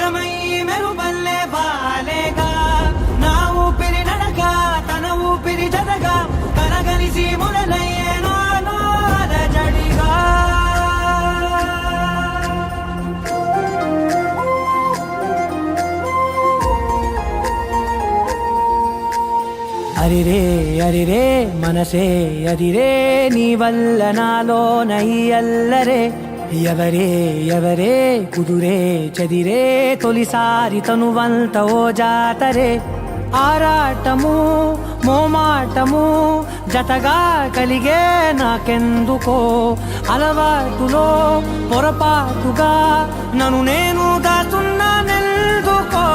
నిజమై మెరుపల్లే బాలేగా నా ఊపిరి నడక తన ఊపిరి జతగా కనగలిసి మొదలయ్యేనో అలజడిగా అరిరే అరిరే మనసే అరిరే నీ వల్ల నాలో నై అల్లరే ఎవరే ఎవరే కుదురే చదిరే తొలిసారి తనువంత ఓ జాతరే ఆరాటము మోమాటము జతగా కలిగే నాకెందుకో అలవాటులో పొరపాటుగా నన్ను నేను దాస్తున్నానెందుకో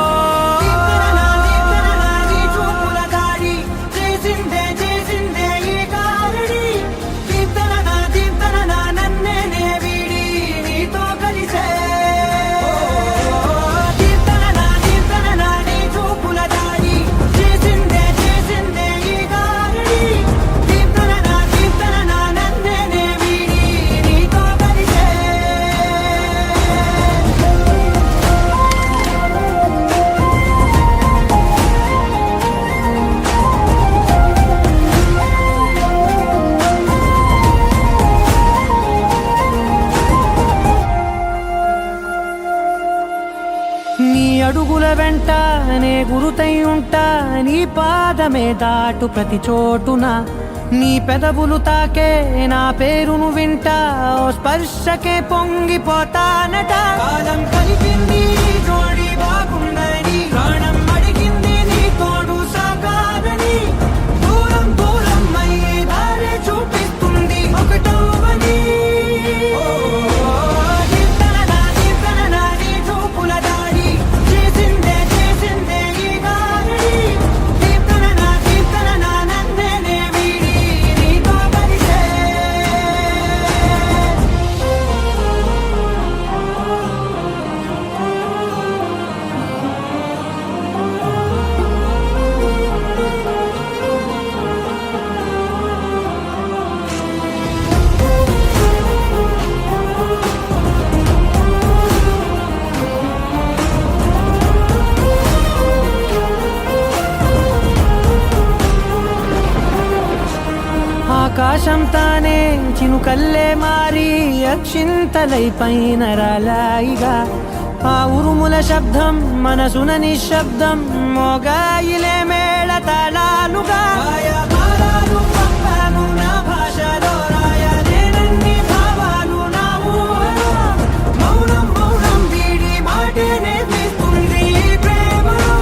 నీ అడుగుల వెంట నే గురుతై ఉంటా నీ పాదమే దాటు ప్రతి చోటున నీ పెదవులు తాకే నా పేరును వింటా ఓ స్పర్శకే పొంగిపోతానట కాలం కలిపింది జోడి బాగుందని ప్రాణం అడిగింది నీ తోడు సాగాలని దూరం దూరం అయ్యి దారి చూపిస్తుంది ఒకటవని ఆకాశం తానే చినుకల్లే మారి అక్షింతలై పైన రాలాయిగా ఆ ఉరుముల శబ్దం మనసున నిశ్శబ్దం మోగాయిలే మేళ తాళాలుగా నా భాషలో రాయలేనన్ని భావాలు నా ఊహలో మౌనం మౌనం వీడి మాటే నేర్పిస్తుంది ప్రేమలో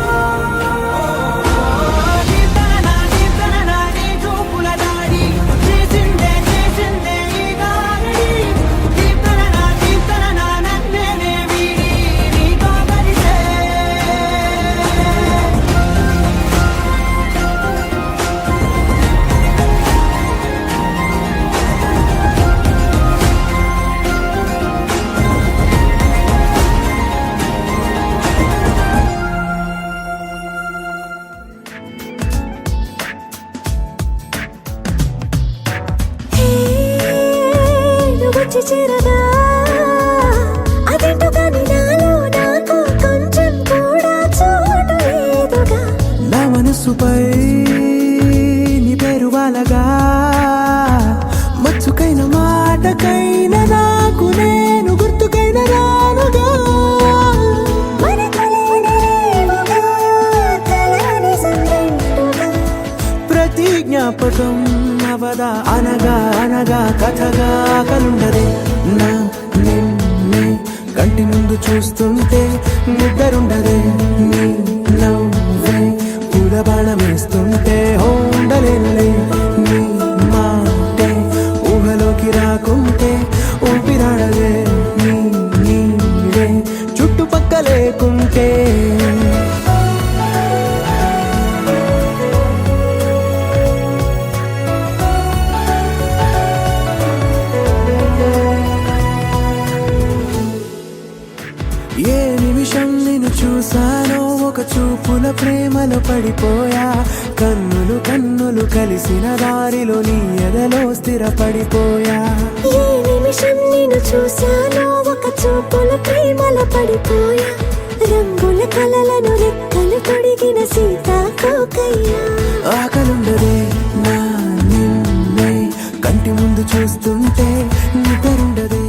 చిరగా అదేంటో కానీ నాలో నాకు కొంచెం కూడా చోటు లేదుగా నా మనసుపై నీ పేరు వాలగా మచ్చుకైన మాటకైన నాకు నేను గుర్తుకైన రానుగా ప్రతి జ్ఞాపకం అవదా అనగా అనగా కథగా కలుండదే నా నిన్నే కంటి ముందు చూస్తుంటే నిద్రుండదే నీ నవ్వే పూల బాణమేస్తుంటే ఉండలేనులే నీ మాటే ఊహలోకి రాకుంటే ఊపిరాడలే నీ నీడే చుట్టుపక్క లేకుంటే ఏ నిమిషం నిన్ను చూసానో ఒక చూపుల ప్రేమలో పడిపోయా కన్నులు కన్నులు కలిసిన దారిలో నీ ఎదలో స్థిరపడిపోయా ఏ నిమిషం నిన్ను చూసానో ఒక చూపుల ప్రేమలో పడిపోయా రంగుల కలలను రెక్కలు తొడిగిన సీతాకోకయ్య. ఆకలుండదే నా నిన్నే కంటి ముందు చూస్తుంటే నిద్రుండదే.